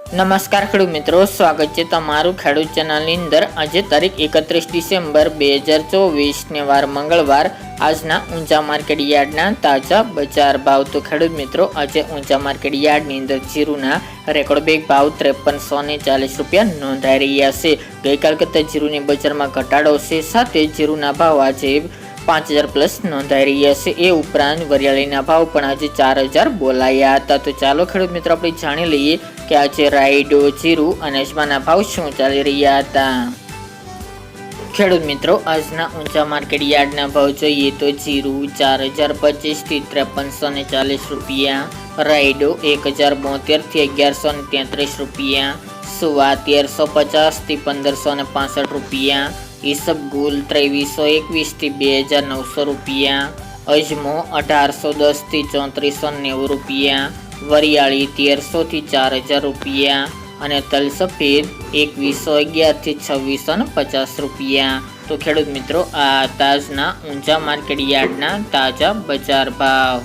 નમસ્કાર ખેડૂત મિત્રો, સ્વાગત છે તમારું ખેડૂત ચેનલની અંદર। આજે તારીખ 31 ડિસેમ્બર 2024 ને વાર મંગળવાર। આજના ઊંચા માર્કેટ યાર્ડના તાજા બજાર ભાવ। તો ખેડૂત મિત્રો, આજે ઊંચા માર્કેટ યાર્ડની અંદર જીરુના રેકોર્ડ બ્રેક ભાવ 5340 રૂપિયા નોંધાઈ રહ્યા છે। ગઈકાલ કરતાં જીરુની બજારમાં ઘટાડો છે, સાથે જીરુના ભાવ આજે 5000 પ્લસ નોંધાઈ રહ્યા છે। એ ઉપરાંત વરિયાળીના ભાવ પણ આજે 4000 બોલાયા હતા। તો ચાલો ખેડૂત મિત્રો, આપણે જાણી લઈએ કે આજે રાયડો, જીરું અને અજમાના ભાવ શું ચાલી રહ્યા હતા। ખેડૂત મિત્રો, આજના ઊંચા માર્કેટ યાર્ડના ભાવ જોઈએ તો જીરું 4025 થી 5340 રૂપિયા, રાયડો 1072 થી 1133 રૂપિયા, સુવા 1350 થી 1565 રૂપિયા, ઈસબગુલ 2321 થી 2900 રૂપિયા, અજમો 1810 થી 3490 રૂપિયા, વરિયાળી 1300 થી 4000 રૂપિયા અને તલ સફેદ 2111 થી 2650 રૂપિયા। તો ખેડૂત મિત્રો, આ તાજના ઊંચા માર્કેટ યાર્ડના તાજા બજાર ભાવ।